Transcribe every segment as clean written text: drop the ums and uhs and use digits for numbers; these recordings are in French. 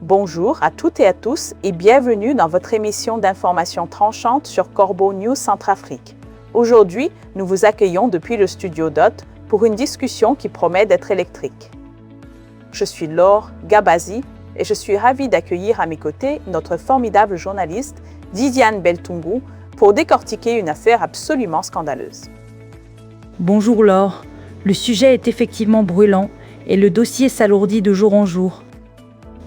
Bonjour à toutes et à tous et bienvenue dans votre émission d'information tranchante sur Corbeau News Centrafrique. Aujourd'hui, nous vous accueillons depuis le studio DOT pour une discussion qui promet d'être électrique. Je suis Laure Gabazi et je suis ravie d'accueillir à mes côtés notre formidable journaliste Viviane Beltungu pour décortiquer une affaire absolument scandaleuse. Bonjour Laure, le sujet est effectivement brûlant et le dossier s'alourdit de jour en jour.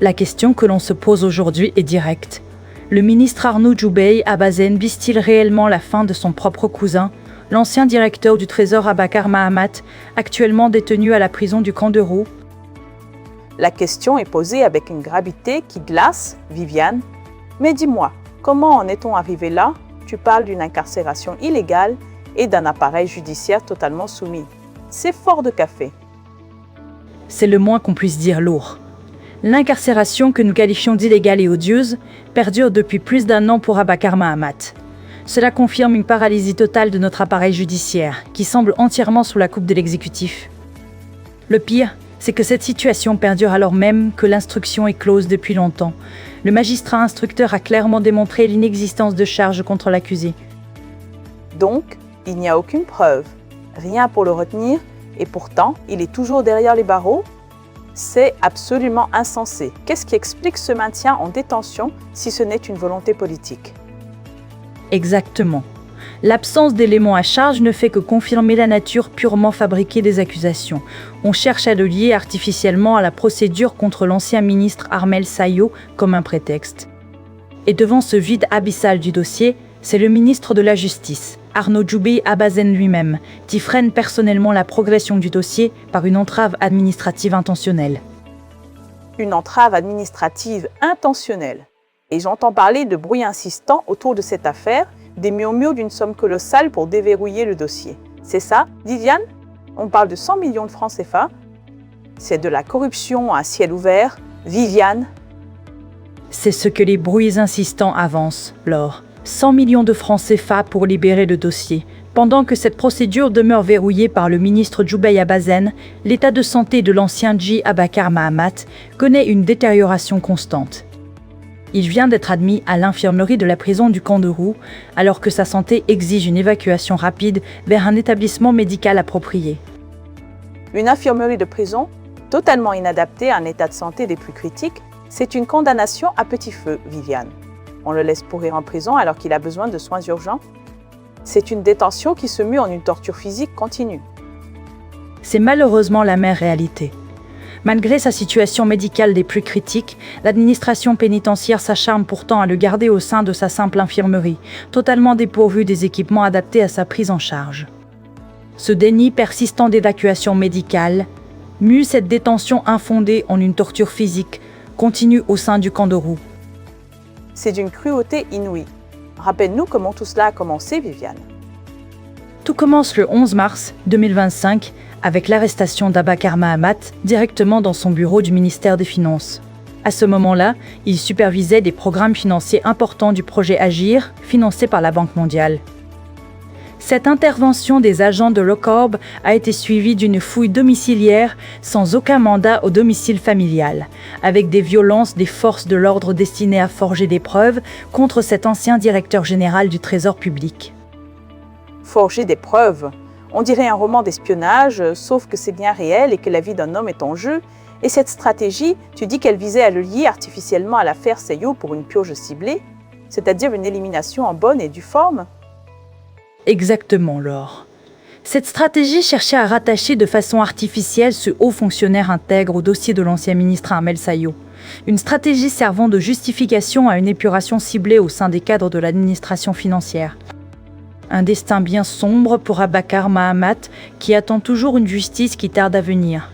La question que l'on se pose aujourd'hui est directe. Le ministre Arnaud Djoubey Abazen vise-t-il réellement la fin de son propre cousin, l'ancien directeur du Trésor Abakar Mahamat, actuellement détenu à la prison du Camp de Roux? La question est posée avec une gravité qui glace, Viviane. Mais dis-moi, comment en est-on arrivé là? Tu parles d'une incarcération illégale et d'un appareil judiciaire totalement soumis. C'est fort de café. C'est le moins qu'on puisse dire lourd. L'incarcération que nous qualifions d'illégale et odieuse perdure depuis plus d'un an pour Abakar Mahamat. Cela confirme une paralysie totale de notre appareil judiciaire, qui semble entièrement sous la coupe de l'exécutif. Le pire, c'est que cette situation perdure alors même que l'instruction est close depuis longtemps. Le magistrat instructeur a clairement démontré l'inexistence de charges contre l'accusé. Donc, il n'y a aucune preuve, rien pour le retenir, et pourtant, il est toujours derrière les barreaux? C'est absolument insensé. Qu'est-ce qui explique ce maintien en détention si ce n'est une volonté politique? Exactement. L'absence d'éléments à charge ne fait que confirmer la nature purement fabriquée des accusations. On cherche à le lier artificiellement à la procédure contre l'ancien ministre Armel Sayo comme un prétexte. Et devant ce vide abyssal du dossier, c'est le ministre de la Justice, Arnaud Djoubey Abazen lui-même, qui freine personnellement la progression du dossier par une entrave administrative intentionnelle. Une entrave administrative intentionnelle. Et j'entends parler de bruit insistant autour de cette affaire, des murmures d'une somme colossale pour déverrouiller le dossier. C'est ça, Viviane? On parle de 100 millions de francs CFA. C'est de la corruption à ciel ouvert. Viviane? C'est ce que les bruits insistants avancent, Laure. 100 millions de francs CFA pour libérer le dossier. Pendant que cette procédure demeure verrouillée par le ministre Djoubey Abazen, l'état de santé de l'ancien Dji Abakar Mahamat connaît une détérioration constante. Il vient d'être admis à l'infirmerie de la prison du Camp de Roux, alors que sa santé exige une évacuation rapide vers un établissement médical approprié. Une infirmerie de prison, totalement inadaptée à un état de santé des plus critiques, c'est une condamnation à petit feu, Viviane. On le laisse pourrir en prison alors qu'il a besoin de soins urgents? C'est une détention qui se mue en une torture physique continue. C'est malheureusement la mère réalité. Malgré sa situation médicale des plus critiques, l'administration pénitentiaire s'acharne pourtant à le garder au sein de sa simple infirmerie, totalement dépourvue des équipements adaptés à sa prise en charge. Ce déni persistant d'évacuation médicale mue cette détention infondée en une torture physique continue au sein du Camp de Roux. C'est d'une cruauté inouïe. Rappelle-nous comment tout cela a commencé, Viviane. Tout commence le 11 mars 2025 avec l'arrestation d'Abakar Mahamat directement dans son bureau du ministère des Finances. À ce moment-là, il supervisait des programmes financiers importants du projet Agir, financé par la Banque mondiale. Cette intervention des agents de l'OCORB a été suivie d'une fouille domiciliaire sans aucun mandat au domicile familial, avec des violences des forces de l'ordre destinées à forger des preuves contre cet ancien directeur général du Trésor public. Forger des preuves? On dirait un roman d'espionnage, sauf que c'est bien réel et que la vie d'un homme est en jeu. Et cette stratégie, tu dis qu'elle visait à le lier artificiellement à l'affaire Sayo pour une purge ciblée, c'est-à-dire une élimination en bonne et due forme? Exactement, Laure. Cette stratégie cherchait à rattacher de façon artificielle ce haut fonctionnaire intègre au dossier de l'ancien ministre Armel Sayo. Une stratégie servant de justification à une épuration ciblée au sein des cadres de l'administration financière. Un destin bien sombre pour Abakar Mahamat qui attend toujours une justice qui tarde à venir.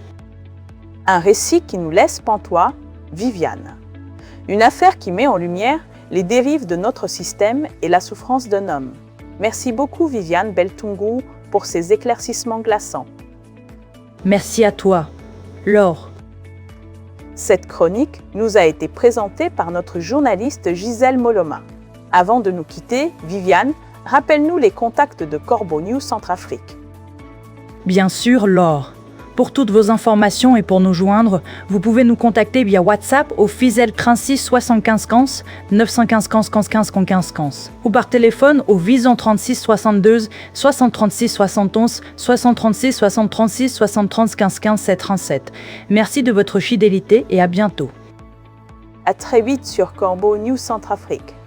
Un récit qui nous laisse pantois, Viviane. Une affaire qui met en lumière les dérives de notre système et la souffrance d'un homme. Merci beaucoup Viviane Beltungu pour ces éclaircissements glaçants. Merci à toi, Laure. Cette chronique nous a été présentée par notre journaliste Gisèle Moloma. Avant de nous quitter, Viviane, rappelle-nous les contacts de Corbeau News Centrafrique. Bien sûr, Laure. Pour toutes vos informations et pour nous joindre, vous pouvez nous contacter via WhatsApp au Fizel 36 75 15 915 15 15 15 15 15 ou par téléphone au Vision 36 62 636 71 636 636 73 15 15 737. Merci de votre fidélité et à bientôt. À très vite sur Corbeau News Centrafrique.